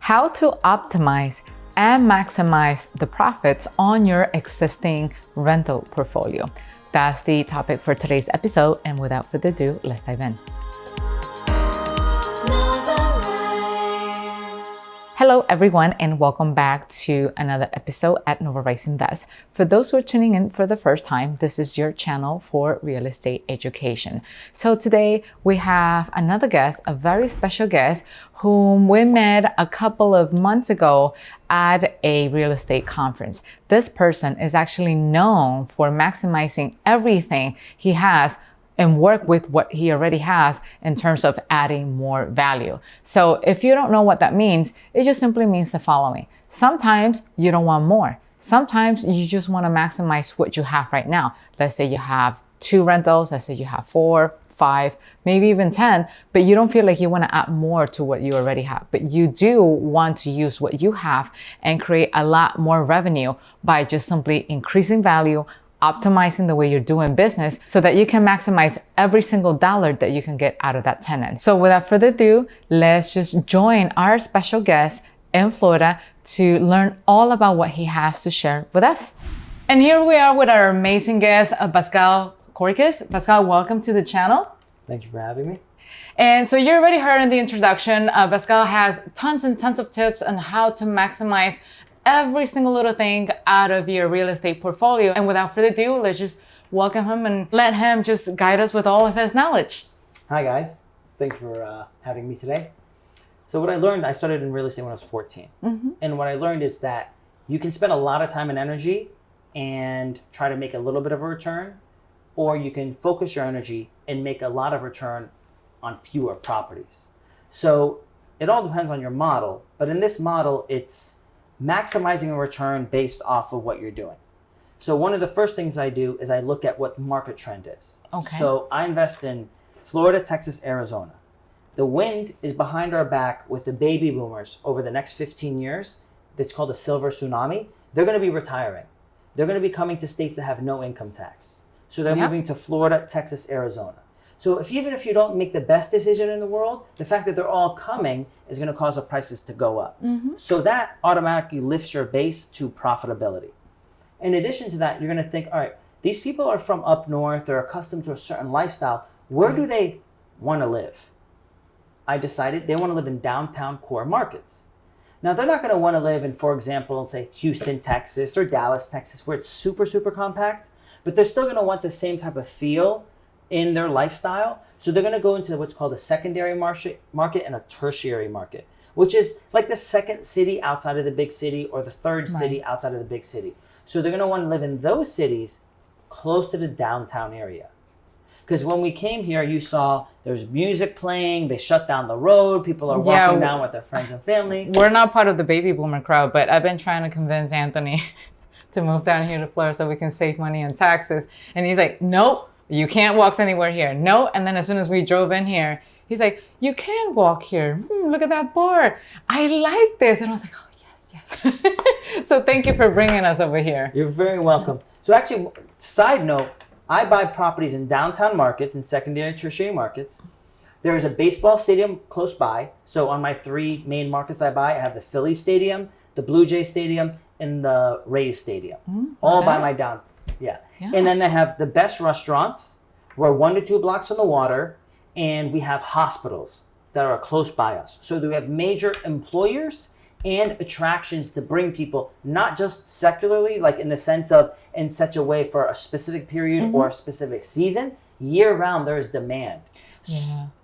how to optimize and maximize the profits on your existing rental portfolio. That's the topic for today's episode. And without further ado, let's dive in. Hello, everyone, and welcome back to another episode at Novarise Invest. For those who are tuning in for the first time, this is your channel for real estate education. So today we have another guest, a very special guest, whom we met a couple of months ago at a real estate conference. This person is actually known for maximizing everything he has and work with what he already has in terms of adding more value. So if you don't know what that means, it just simply means the following. Sometimes you don't want more. Sometimes you just want to maximize what you have right now. Let's say you have 2 rentals, let's say you have 4, 5, maybe even 10, but you don't feel like you want to add more to what you already have. But you do want to use what you have and create a lot more revenue by just simply increasing value, optimizing the way you're doing business so that you can maximize every single dollar that you can get out of that tenant. So without further ado, let's just join our special guest in Florida to learn all about what he has to share with us. And here we are with our amazing guest, Baskal Korkis. Baskal, welcome to the channel. Thank you for having me. And so you already heard in the introduction, Baskal has tons and tons of tips on how to maximize every single little thing out of your real estate portfolio. And without further ado, let's just welcome him and let him just guide us with all of his knowledge. Hi guys, thanks for having me today. So what I learned, I started in real estate when I was 14. And what I learned is that you can spend a lot of time and energy and try to make a little bit of a return, or you can focus your energy and make a lot of return on fewer properties. So it all depends on your model, but in this model, it's maximizing a return based off of what you're doing. So one of the first things I do is I look at what market trend is. Okay. So I invest in Florida, Texas, Arizona. The wind is behind our back with the baby boomers over the next 15 years. That's called a silver tsunami. They're going to be retiring. They're going to be coming to states that have no income tax. So they're moving to Florida, Texas, Arizona. So even if you don't make the best decision in the world, the fact that they're all coming is going to cause the prices to go up. So that automatically lifts your base to profitability. In addition to that, you're going to think, all right, these people are from up north, they're accustomed to a certain lifestyle. Where do they want to live? I decided they want to live in downtown core markets. Now, they're not going to want to live in, for example, say Houston, Texas, or Dallas, Texas, where it's super, super compact, but they're still going to want the same type of feel in their lifestyle. So they're going to go into what's called a secondary market and a tertiary market, which is like the second city outside of the big city or the third city outside of the big city. So they're going to want to live in those cities close to the downtown area. Because when we came here, you saw there's music playing, they shut down the road, people are walking down with their friends and family. We're not part of the baby boomer crowd, but I've been trying to convince Anthony to move down here to Florida so we can save money on taxes. And he's like, nope. You can't walk anywhere here. No. And then as soon as we drove in here, he's like, you can walk here. Look at that board. I like this. And I was like, oh, yes. So thank you for bringing us over here. You're very welcome. So actually, side note, I buy properties in downtown markets and secondary, tertiary markets. There is a baseball stadium close by. So on my 3 main markets I buy, I have the Phillies Stadium, the Blue Jay Stadium, and the Rays Stadium. All by my down. Yeah. And then they have the best restaurants. We're 1 to 2 blocks from the water, and we have hospitals that are close by us. So we have major employers and attractions to bring people, not just secularly, like in the sense of in such a way for a specific period or a specific season. Year round, there is demand.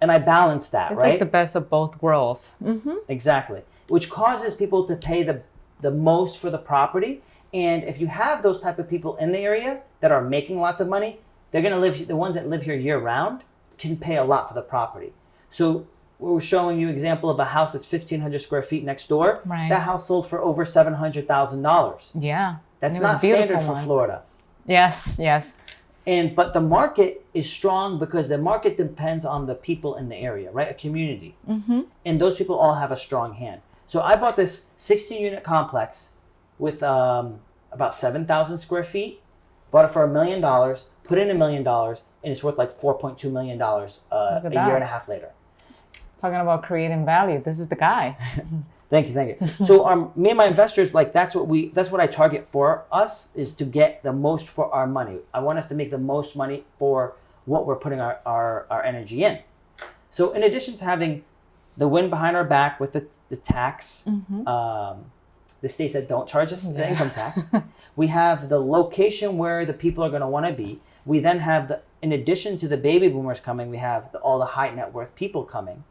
And I balance that, it's right? Like the best of both worlds. Exactly. Which causes people to pay the most for the property. And if you have those type of people in the area that are making lots of money, they're going to live, the ones that live here year round can pay a lot for the property. So we're showing you an example of a house that's 1,500 square feet next door. That house sold for over $700,000. Yeah. That's not standard for Florida. Yes. But the market is strong because the market depends on the people in the area, right? A community. And those people all have a strong hand. So I bought this 16-unit complex with about 7,000 square feet, bought it for $1 million, put in $1 million, and it's worth like $4.2 million a year and a half later. Talking about creating value, this is the guy. Thank you. So me and my investors, like that's what I target for us, is to get the most for our money. I want us to make the most money for what we're putting our energy in. So in addition to having the wind behind our back with the tax, the states that don't charge us the income tax, we have the location where the people are going to want to be. We then have in addition to the baby boomers coming, we have all the high net worth people coming.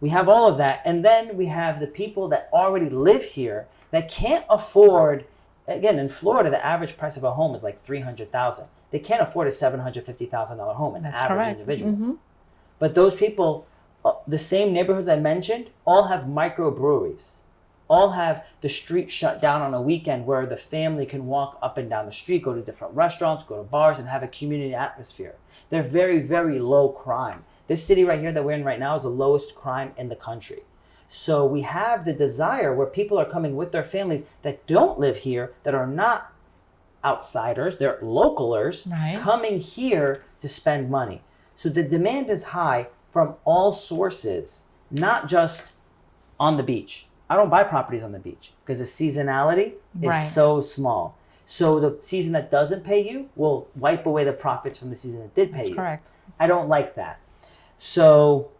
We have all of that. And then we have the people that already live here that can't afford, again, in Florida, the average price of a home is like $300,000. They can't afford a $750,000 home, an average individual. But those people, the same neighborhoods I mentioned, all have microbreweries, all have the street shut down on a weekend where the family can walk up and down the street, go to different restaurants, go to bars, and have a community atmosphere. They're very, very low crime. This city right here that we're in right now is the lowest crime in the country. So we have the desire where people are coming with their families that don't live here, that are not outsiders, they're localers, coming here to spend money. So the demand is high from all sources, not just on the beach. I don't buy properties on the beach because the seasonality is so small. So the season that doesn't pay you will wipe away the profits from the season that did pay you. Correct. I don't like that. So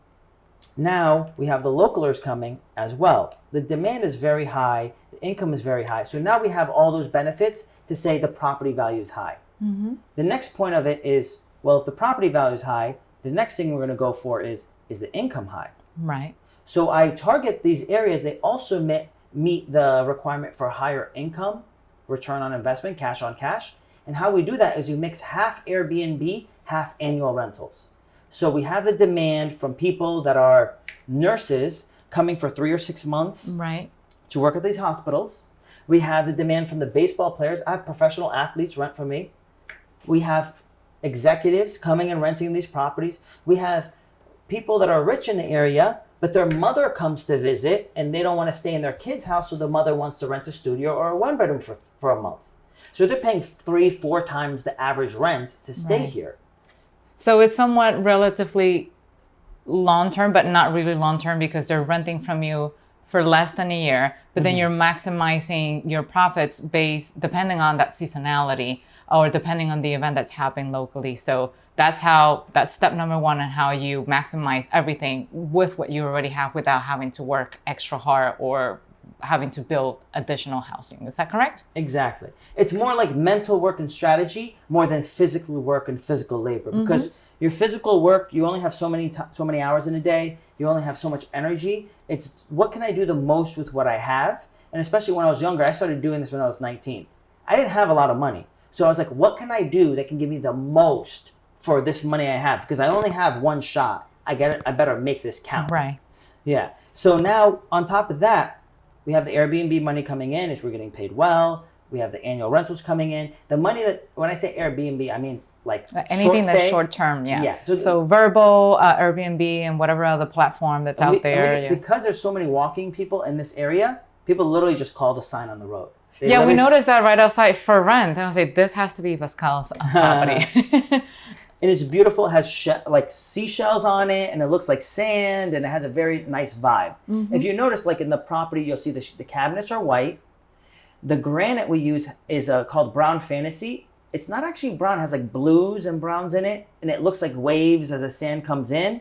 now we have the localers coming as well. The demand is very high. The income is very high. So now we have all those benefits to say the property value is high. The next point of it is, well, if the property value is high, the next thing we're going to go for is the income high? Right. So I target these areas. They also meet the requirement for higher income, return on investment, cash on cash. And how we do that is you mix half Airbnb, half annual rentals. So we have the demand from people that are nurses coming for 3 or 6 months to work at these hospitals. We have the demand from the baseball players. I have professional athletes rent from me. We have executives coming and renting these properties. We have people that are rich in the area, but their mother comes to visit and they don't want to stay in their kid's house, so the mother wants to rent a studio or a one-bedroom for a month. So they're paying 3-4 times the average rent to stay here. So it's somewhat relatively long-term, but not really long-term because they're renting from you for less than a year, but then you're maximizing your profits depending on that seasonality or depending on the event that's happening locally. So that's step number one on how you maximize everything with what you already have without having to work extra hard or having to build additional housing. Is that correct? Exactly. It's more like mental work and strategy more than physical work and physical labor, because your physical work, you only have so many hours in a day. You only have so much energy. It's what can I do the most with what I have? And especially when I was younger, I started doing this when I was 19. I didn't have a lot of money. So I was like, what can I do that can give me the most for this money I have? Because I only have one shot. I better make this count. Right. Yeah. So now on top of that, we have the Airbnb money coming in, is we're getting paid well. We have the annual rentals coming in. The money that, when I say Airbnb, I mean like anything that's short term. Yeah. So Verbal, Airbnb, and whatever other platform that's out there. Because there's so many walking people in this area, people literally just call the sign on the road. We noticed that right outside for rent. And I was like, this has to be Baskal's property. And it's beautiful. It has like seashells on it, and it looks like sand, and it has a very nice vibe. If you notice, like in the property, you'll see the cabinets are white. The granite we use is called Brown Fantasy. It's not actually brown. It has like blues and browns in it, and it looks like waves as the sand comes in.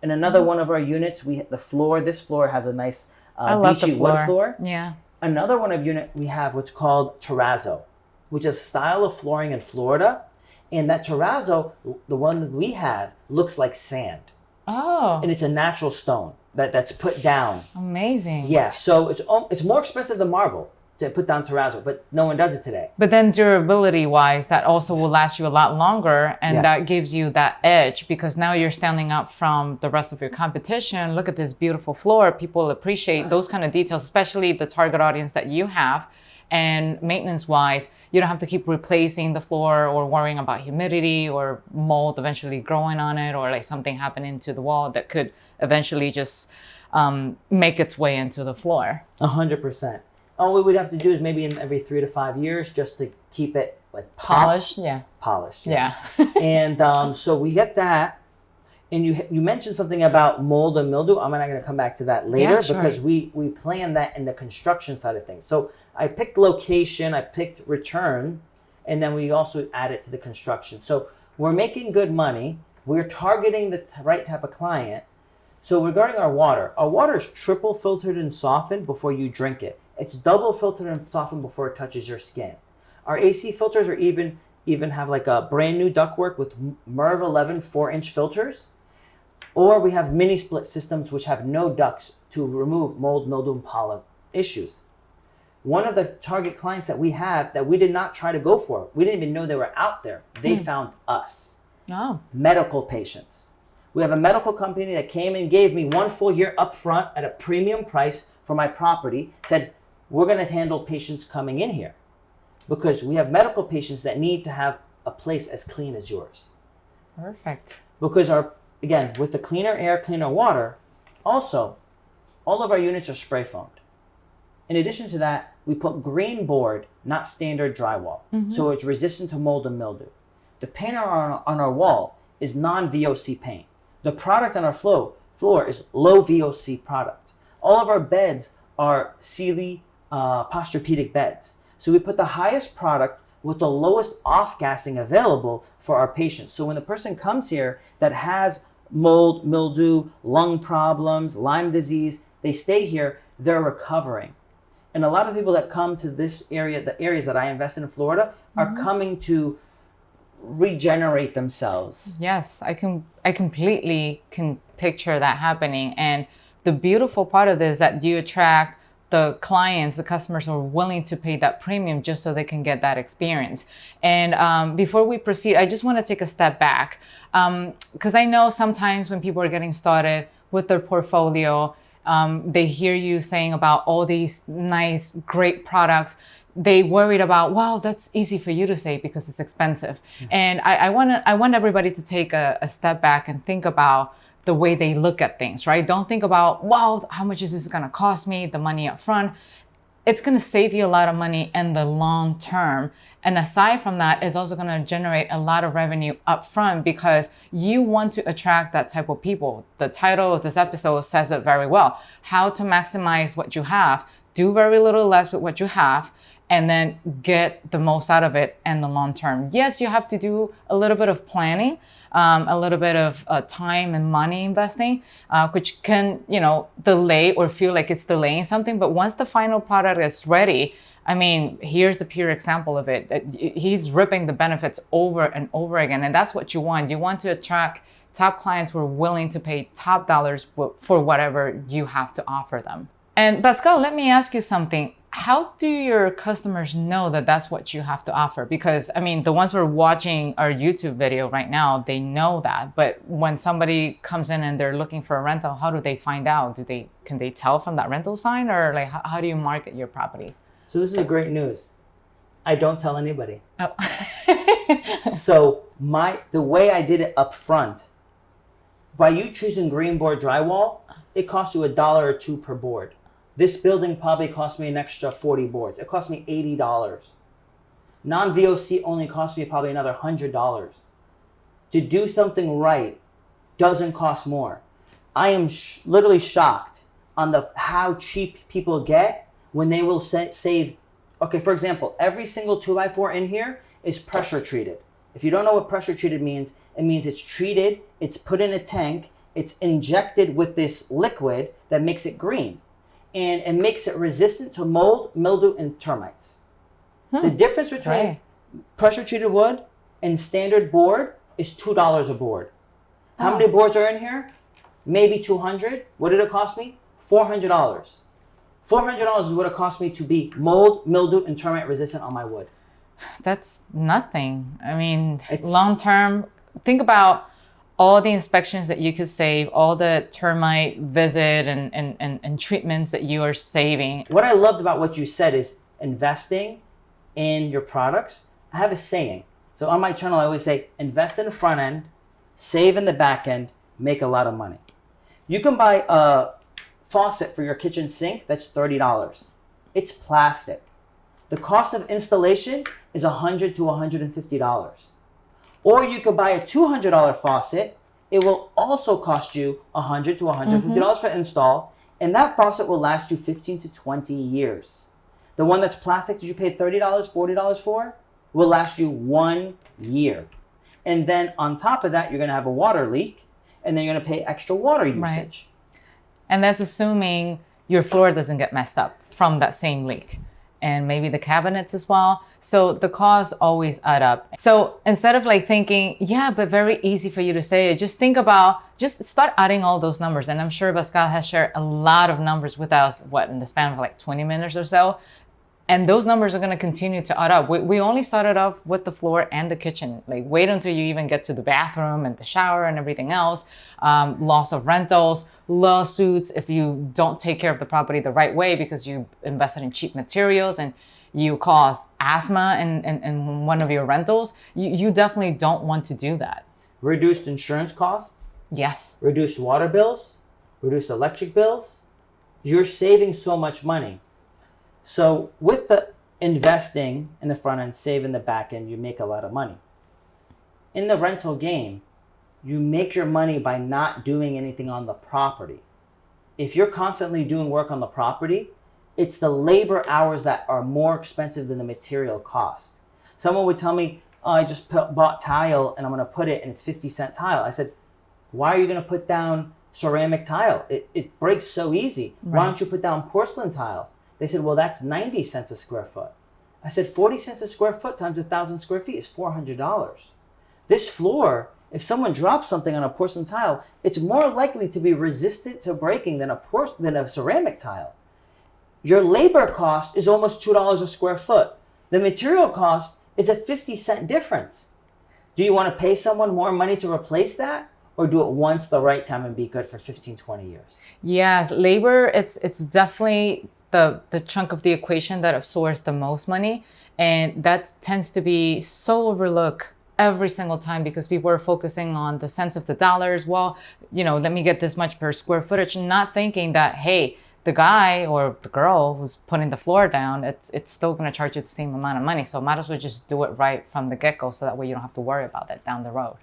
And another one of our units, this floor has a nice beachy wood floor. Yeah. Another one of unit, we have what's called terrazzo, which is a style of flooring in Florida. And that terrazzo, the one we have, looks like sand. Oh. And it's a natural stone that's put down. Amazing. Yeah, so it's more expensive than marble to put down terrazzo, but no one does it today. But then durability-wise, that also will last you a lot longer, and that gives you that edge because now you're standing up from the rest of your competition. Look at this beautiful floor. People appreciate those kind of details, especially the target audience that you have. And maintenance-wise, you don't have to keep replacing the floor or worrying about humidity or mold eventually growing on it or like something happening to the wall that could eventually just make its way into the floor. 100%. All we would have to do is maybe in every 3 to 5 years just to keep it like polished. Polished. Yeah. And so we get that. And you mentioned something about mold and mildew. I'm not going to come back to that later, Yeah, sure. because we plan that in the construction side of things. So I picked location, I picked return, and then we also add it to the construction. So we're making good money. We're targeting the right type of client. So regarding our water is triple filtered and softened before you drink it. It's double filtered and softened before it touches your skin. Our AC filters are even have like a brand new ductwork with MERV 11 4-inch filters. Or we have mini split systems which have no ducts to remove mold, mildew, and pollen issues. One of the target clients that we have that we did not try to go for, we didn't even know they were out there. They found us. Oh. Medical patients. We have a medical company that came and gave me 1 full year upfront at a premium price for my property, said, we're going to handle patients coming in here, because we have medical patients that need to have a place as clean as yours. Perfect. Because again, with the cleaner air, cleaner water, also, all of our units are spray foamed. In addition to that, we put green board, not standard drywall. So it's resistant to mold and mildew. The paint on our wall is non-VOC paint. The product on our floor is low VOC product. All of our beds are Sealy Posturepedic beds. So we put the highest product with the lowest off-gassing available for our patients. So when the person comes here that has mold, mildew, lung problems, Lyme disease, they stay here, they're recovering. And a lot of people that come to this area, the areas that I invest in Florida, are coming to regenerate themselves. Yes, I completely can picture that happening. And the beautiful part of this is that you attract the clients, the customers who are willing to pay that premium just so they can get that experience. And before we proceed, I just want to take a step back, because I know sometimes when people are getting started with their portfolio, they hear you saying about all these nice, great products. They worried about, wow, that's easy for you to say because it's expensive. And I want everybody to take a step back and think about the way they look at things, right? Don't think about, wow, how much is this going to cost me, the money up front. It's going to save you a lot of money in the long term. And aside from that, it's also going to generate a lot of revenue up front, because you want to attract that type of people. The title of this episode says it very well. How to maximize what you have, do very little less with what you have, and then get the most out of it in the long term. Yes, you have to do a little bit of planning, a little bit of time and money investing, which can, delay or feel like it's delaying something. But once the final product is ready, I mean, here's the pure example of it. He's ripping the benefits over and over again. And that's what you want. You want to attract top clients who are willing to pay top dollars for whatever you have to offer them. And Baskal, let me ask you something. How do your customers know that that's what you have to offer? Because, I mean, the ones who are watching our YouTube video right now, they know that. But when somebody comes in and they're looking for a rental, how do they find out? Can they tell from that rental sign? Or like, how do you market your properties? So this is great news. I don't tell anybody. Oh. So the way I did it up front, by you choosing green board drywall, it costs you $1 or $2 per board. This building probably cost me an extra 40 boards. It cost me $80. Non-VOC only cost me probably another $100. To do something right doesn't cost more. I am literally shocked on how cheap people get when they will save. Okay, for example, every single 2x4 in here is pressure treated. If you don't know what pressure treated means, it means it's treated, it's put in a tank, it's injected with this liquid that makes it green. And it makes it resistant to mold, mildew, and termites. The difference between pressure treated wood and standard board is $2 a board. How many boards are in here? Maybe 200. What did it cost me? $400. $400 is what it cost me to be mold, mildew, and termite resistant on my wood. That's nothing. I mean, long term, think about all the inspections that you could save, all the termite visit and treatments that you are saving. What I loved about what you said is investing in your products. I have a saying. So on my channel, I always say, invest in the front end, save in the back end, make a lot of money. You can buy a faucet for your kitchen sink that's $30. It's plastic. The cost of installation is $100 to $150. Or you could buy a $200 faucet. it will also cost you $100 to $150 for install, and that faucet will last you 15 to 20 years. The one that's plastic that you paid $30, $40 for will last you 1 year. And then on top of that, you're going to have a water leak, and then you're going to pay extra water usage. Right. And that's assuming your floor doesn't get messed up from that same leak, and maybe the cabinets as well. So the costs always add up. So instead of like thinking, yeah, but very easy for you to say, just think about, just start adding all those numbers. And I'm sure Baskal has shared a lot of numbers with us, in the span of like 20 minutes or so. And those numbers are going to continue to add up. We only started off with the floor and the kitchen. Like, wait until you even get to the bathroom and the shower and everything else. Loss of rentals, lawsuits if you don't take care of the property the right way because you invested in cheap materials and you cause asthma in one of your rentals. You definitely don't want to do that. Reduced insurance costs. Yes. Reduced water bills. Reduced electric bills. You're saving so much money. So with the investing in the front end, save in the back end, you make a lot of money. In the rental game, you make your money by not doing anything on the property. If you're constantly doing work on the property, it's the labor hours that are more expensive than the material cost. Someone would tell me, oh, I just bought tile and I'm going to put it and it's 50-cent tile. I said, why are you going to put down ceramic tile? It breaks so easy. Right. Why don't you put down porcelain tile? They said, well, that's 90 cents a square foot. I said, 40 cents a square foot times 1,000 square feet is $400. This floor, if someone drops something on a porcelain tile, it's more likely to be resistant to breaking than a ceramic tile. Your labor cost is almost $2 a square foot. The material cost is a 50-cent difference. Do you want to pay someone more money to replace that? Or do it once the right time and be good for 15, 20 years? Yeah, labor, it's definitely the chunk of the equation that absorbs the most money. And that tends to be so overlooked every single time because people are focusing on the cents of the dollars. Well, let me get this much per square footage, and not thinking that, hey, the guy or the girl who's putting the floor down, it's still going to charge you the same amount of money. So might as well just do it right from the get-go, so that way you don't have to worry about that down the road.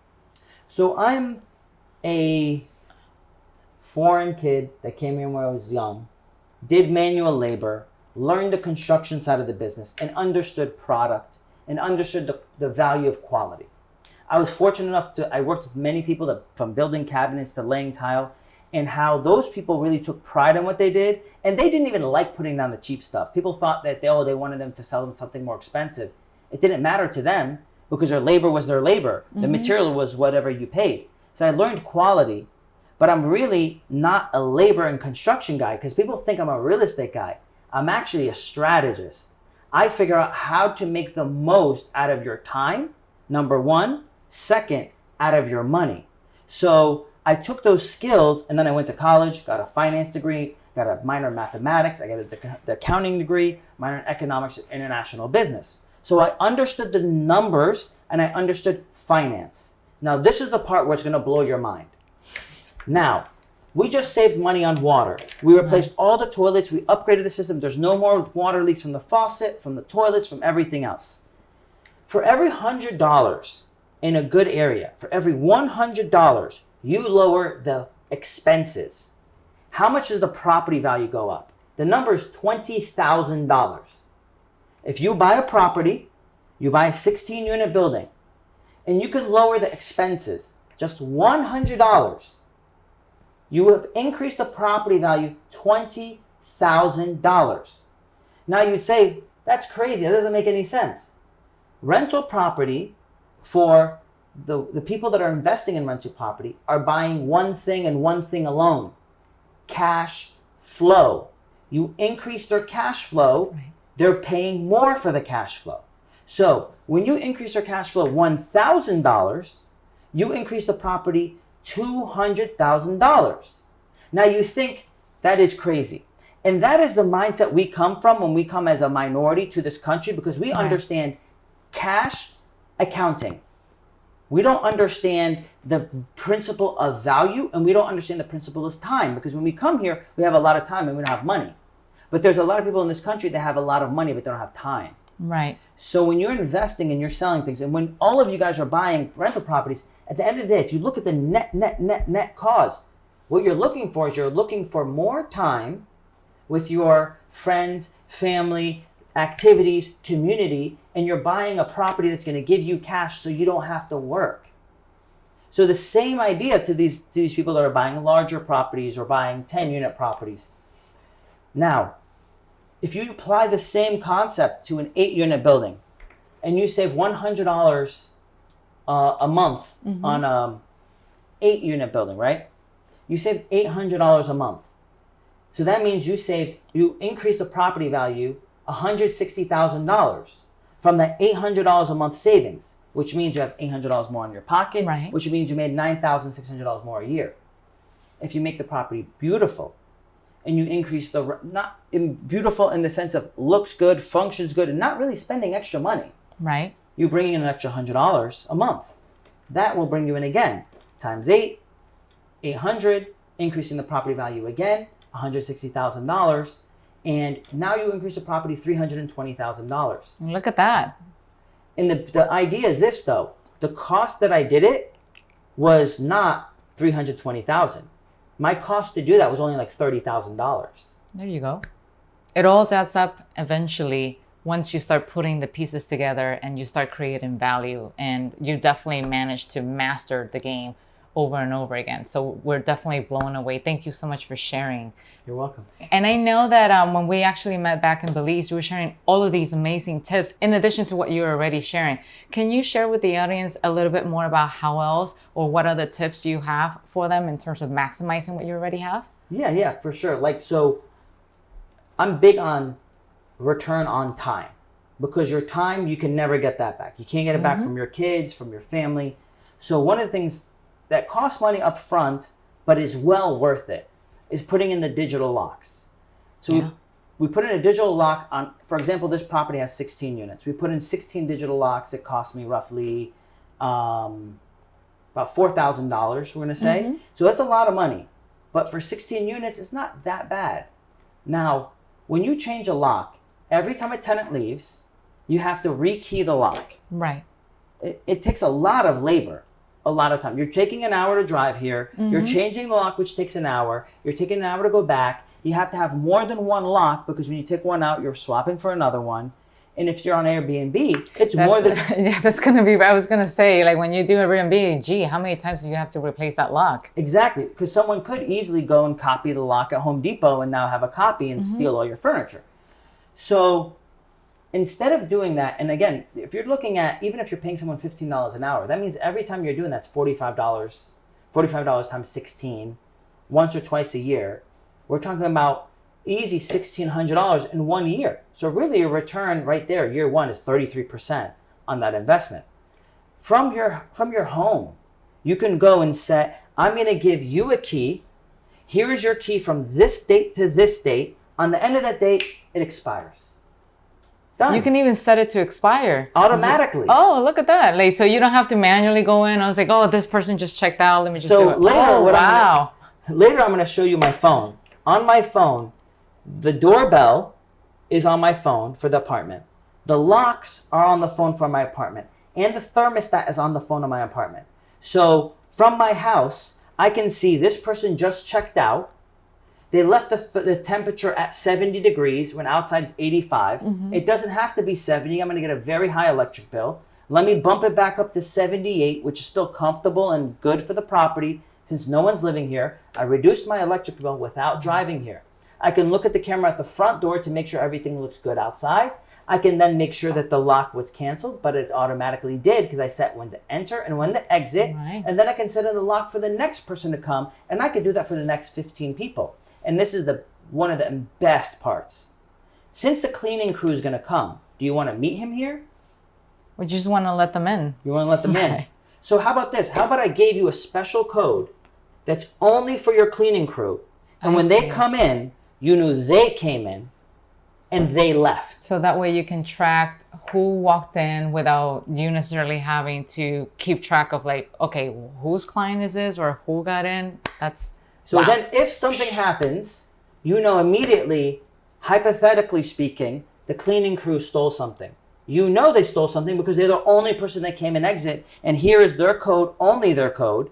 So I'm a foreign kid that came here when I was young, did manual labor, learned the construction side of the business, and understood product and understood the value of quality. I was fortunate enough I worked with many people from building cabinets to laying tile, and how those people really took pride in what they did, and they didn't even like putting down the cheap stuff. People thought that they wanted them to sell them something more expensive. It didn't matter to them because their labor was their labor. Mm-hmm. The material was whatever you paid. So I learned quality, but I'm really not a labor and construction guy because people think I'm a real estate guy. I'm actually a strategist. I figure out how to make the most out of your time, number one. Second, out of your money. So I took those skills and then I went to college, got a finance degree, got a minor in mathematics, I got the accounting degree, minor in economics and international business. So I understood the numbers and I understood finance. Now this is the part where it's going to blow your mind. Now, we just saved money on water. We replaced all the toilets, we upgraded the system. There's no more water leaks from the faucet, from the toilets, from everything else. For every $100 in a good area, for every $100, you lower the expenses. How much does the property value go up? The number is $20,000. If you buy a property, you buy a 16-unit building, and you can lower the expenses just $100, you have increased the property value $20,000. Now you say, that's crazy, that doesn't make any sense. Rental property, for the people that are investing in rental property, are buying one thing and one thing alone: cash flow. You increase their cash flow, right, they're paying more for the cash flow. So when you increase their cash flow $1,000, you increase the property $200,000. Now you think that is crazy. And that is the mindset we come from when we come as a minority to this country, because we understand cash accounting. We don't understand the principle of value, and we don't understand the principle of time, because when we come here, we have a lot of time and we don't have money. But there's a lot of people in this country that have a lot of money, but they don't have time. Right. So when you're investing and you're selling things, and when all of you guys are buying rental properties, At the end of the day, if you look at the net cause, what you're looking for is you're looking for more time with your friends, family, activities, community, and you're buying a property that's going to give you cash so you don't have to work. So the same idea to these people that are buying larger properties or buying 10-unit properties. Now, if you apply the same concept to an 8-unit building and you save $100 a month on an 8-unit building, right? You saved $800 a month. So that means you increased the property value $160,000 from that $800 a month savings, which means you have $800 more in your pocket, right, which means you made $9,600 more a year. If you make the property beautiful and you increase beautiful in the sense of looks good, functions good, and not really spending extra money, right, you bring in an extra $100 a month. That will bring you in again, times 8, 800, increasing the property value again, $160,000. And now you increase the property $320,000. Look at that. And the idea is this, though. The cost that I did it was not $320,000. My cost to do that was only like $30,000. There you go. It all adds up eventually once you start putting the pieces together and you start creating value. And you definitely managed to master the game over and over again. So we're definitely blown away. Thank you so much for sharing. You're welcome. And I know that when we actually met back in Belize, you were sharing all of these amazing tips in addition to what you were already sharing. Can you share with the audience a little bit more about how else or what other tips you have for them in terms of maximizing what you already have? Yeah, for sure. So I'm big on return on time, because your time, you can never get that back. You can't get it back from your kids, from your family. So one of the things that costs money up front, but is well worth it, is putting in the digital locks. So we put in a digital lock on, for example, this property has 16 units. We put in 16 digital locks. It cost me roughly about $4,000, we're gonna say. So that's a lot of money. But for 16 units, it's not that bad. Now, when you change a lock, every time a tenant leaves, you have to rekey the lock. Right. It takes a lot of labor. A lot of time. You're taking an hour to drive here. You're changing the lock, which takes an hour. You're taking an hour to go back. You have to have more than one lock, because when you take one out, you're swapping for another one. And if you're on Airbnb, it's more than... Yeah, that's going to be... I was going to say, like, when you do Airbnb, gee, how many times do you have to replace that lock? Exactly, because someone could easily go and copy the lock at Home Depot and now have a copy and steal all your furniture. So instead of doing that, and again, if you're looking at, even if you're paying someone $15 an hour, that means every time you're doing that's $45 times 16, once or twice a year. We're talking about easy $1,600 in 1 year. So really your return right there, year one, is 33% on that investment. From your home, you can go and say, I'm gonna give you a key. Here is your key from this date to this date. On the end of that date, it expires. Done. You can even set it to expire automatically. Oh, look at that! Like, so you don't have to manually go in. I was like, oh, this person just checked out. Let me just do it. Later, I'm going to show you my phone. On my phone, the doorbell is on my phone for the apartment. The locks are on the phone for my apartment, and the thermostat is on the phone of my apartment. So from my house, I can see this person just checked out. They left the temperature at 70 degrees when outside is 85. It doesn't have to be 70. I'm going to get a very high electric bill. Let me bump it back up to 78, which is still comfortable and good for the property. Since no one's living here, I reduced my electric bill without driving here. I can look at the camera at the front door to make sure everything looks good outside. I can then make sure that the lock was canceled, but it automatically did, because I set when to enter and when to exit. And then I can set in the lock for the next person to come, and I can do that for the next 15 people. And this is one of the best parts. Since the cleaning crew is going to come, do you want to meet him here? We just want to let them in. You want to let them in. So how about this? How about I gave you a special code that's only for your cleaning crew. And when they come in, you knew they came in and they left. So that way you can track who walked in without you necessarily having to keep track of, like, okay, whose client is this or who got in? So then if something happens, you know immediately, hypothetically speaking, the cleaning crew stole something. You know they stole something because they're the only person that came and exit, and here is their code, only their code.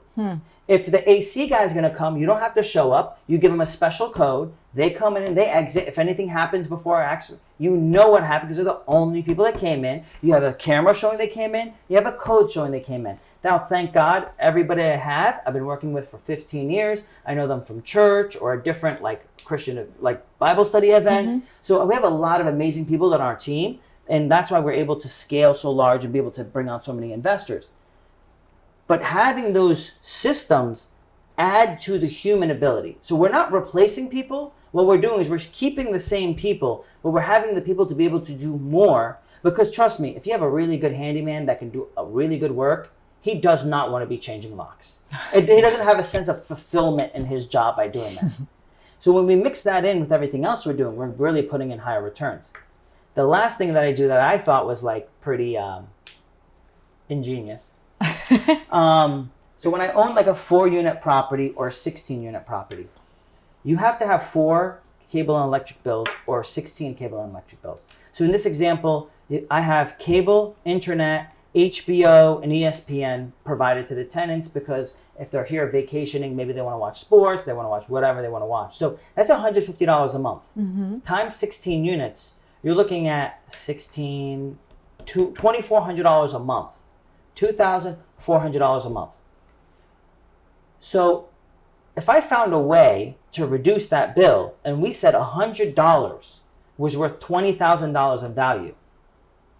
If the AC guy is going to come, you don't have to show up. You give them a special code. They come in and they exit. If anything happens before accident, you know what happened because they're the only people that came in. You have a camera showing they came in. You have a code showing they came in. Now, thank God, everybody I've been working with for 15 years. I know them from church or a different like Christian, like Bible study event. So we have a lot of amazing people on our team. And that's why we're able to scale so large and be able to bring on so many investors. But having those systems add to the human ability. So we're not replacing people. What we're doing is we're keeping the same people, but we're having the people to be able to do more. Because trust me, if you have a really good handyman that can do a really good work, he does not want to be changing locks. He doesn't have a sense of fulfillment in his job by doing that. So when we mix that in with everything else we're doing, we're really putting in higher returns. The last thing that I do that I thought was like pretty ingenious. So when I own like a 4-unit property or a 16-unit property, you have to have 4 cable and electric bills or 16 cable and electric bills. So in this example, I have cable, internet, HBO, and ESPN provided to the tenants because if they're here vacationing, maybe they want to watch sports, they want to watch whatever they want to watch. So that's $150 a month. Times 16 units, you're looking at $2,400 a month. $2,400 a month. So if I found a way to reduce that bill and we said $100 was worth $20,000 in value,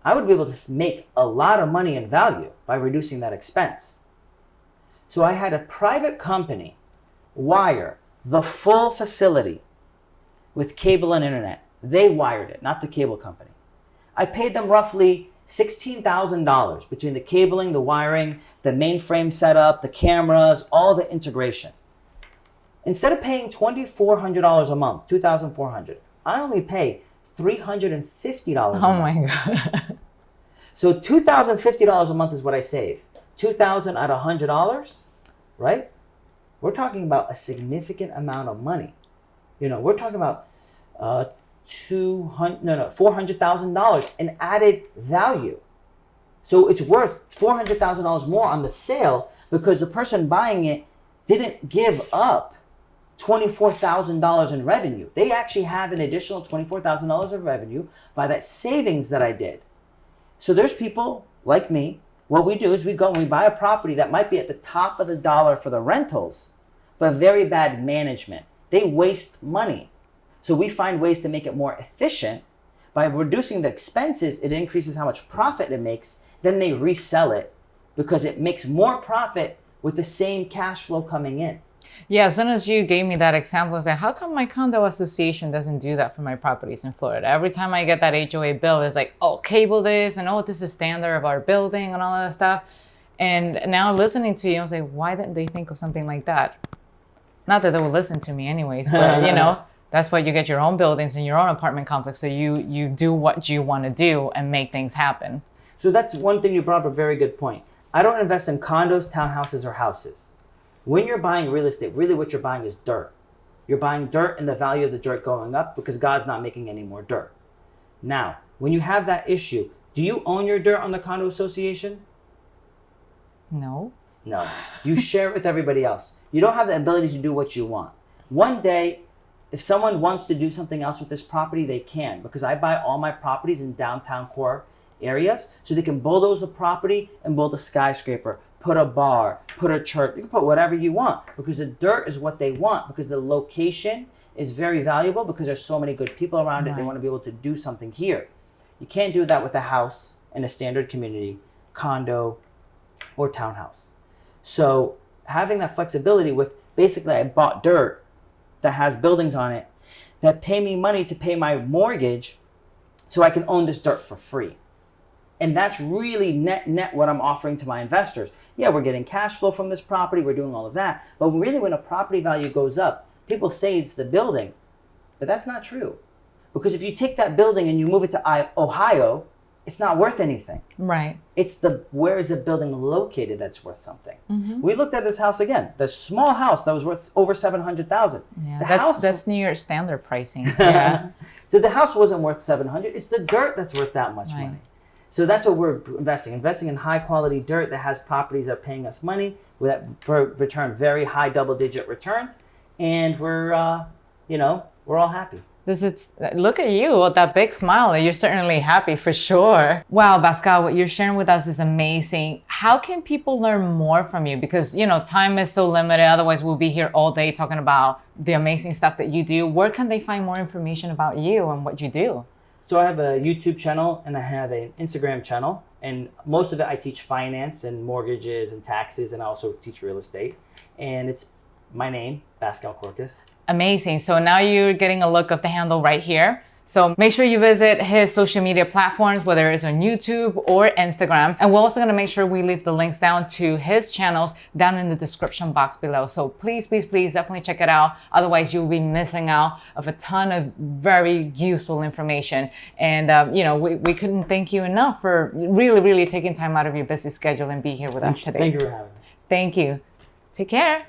I would be able to make a lot of money in value by reducing that expense. So I had a private company wire the full facility with cable and internet. They wired it, not the cable company. I paid them roughly $16,000 between the cabling, the wiring, the mainframe setup, the cameras, all the integration. Instead of paying $2,400 a month, $2,400, I only pay $350 a month. Oh my God. So $2,050 a month is what I save. $2,000 at $100, right? We're talking about a significant amount of money. You know, we're talking about $400,000 in added value. So it's worth $400,000 more on the sale because the person buying it didn't give up $24,000 in revenue. They actually have an additional $24,000 of revenue by that savings that I did. So there's people like me. What we do is we go and we buy a property that might be at the top of the dollar for the rentals, but very bad management. They waste money. So we find ways to make it more efficient. By reducing the expenses, it increases how much profit it makes. Then they resell it because it makes more profit with the same cash flow coming in. Yeah, as soon as you gave me that example, I was like, how come my condo association doesn't do that for my properties in Florida? Every time I get that HOA bill, it's like, oh, cable this, and oh, this is standard of our building and all that stuff. And now listening to you, I was like, why didn't they think of something like that? Not that they will listen to me anyways, but you know, that's why you get your own buildings and your own apartment complex. So you do what you want to do and make things happen. So that's one thing you brought up, a very good point. I don't invest in condos, townhouses, or houses. When you're buying real estate, really what you're buying is dirt. You're buying dirt and the value of the dirt going up because God's not making any more dirt. Now, when you have that issue, do you own your dirt on the condo association? No. No. You share it with everybody else. You don't have the ability to do what you want. One day, if someone wants to do something else with this property, they can, because I buy all my properties in downtown core areas so they can bulldoze the property and build a skyscraper, put a bar, put a church. You can put whatever you want because the dirt is what they want, because the location is very valuable because there's so many good people around it. They want to be able to do something here. You can't do that with a house in a standard community, condo, or townhouse. So having that flexibility with, basically I bought dirt that has buildings on it that pay me money to pay my mortgage so I can own this dirt for free. And that's really net what I'm offering to my investors. Yeah, we're getting cash flow from this property, we're doing all of that. But really when a property value goes up, people say it's the building, but that's not true. Because if you take that building and you move it to Ohio, it's not worth anything. Right. It's where is the building located that's worth something. Mm-hmm. We looked at this house again, the small house that was worth over $700,000. Yeah, that's New York standard pricing. Yeah. So the house wasn't worth $700,000. It's the dirt that's worth that much money. So that's what we're investing in high quality dirt that has properties that are paying us money, that return very high double-digit returns, and we're all happy. Look at you with that big smile. You're certainly happy for sure. Wow, Baskal, what you're sharing with us is amazing. How can people learn more from you? Because, time is so limited. Otherwise, we'll be here all day talking about the amazing stuff that you do. Where can they find more information about you and what you do? So I have a YouTube channel and I have an Instagram channel. And most of it, I teach finance and mortgages and taxes, and I also teach real estate. And it's my name, Baskal Korkis. Amazing. So now you're getting a look of the handle right here. So make sure you visit his social media platforms, whether it's on YouTube or Instagram. And we're also going to make sure we leave the links down to his channels down in the description box below. So please, please, please definitely check it out. Otherwise, you'll be missing out of a ton of very useful information. And, we couldn't thank you enough for really, really taking time out of your busy schedule and be here with us today. Thank you for having me. Thank you. Take care.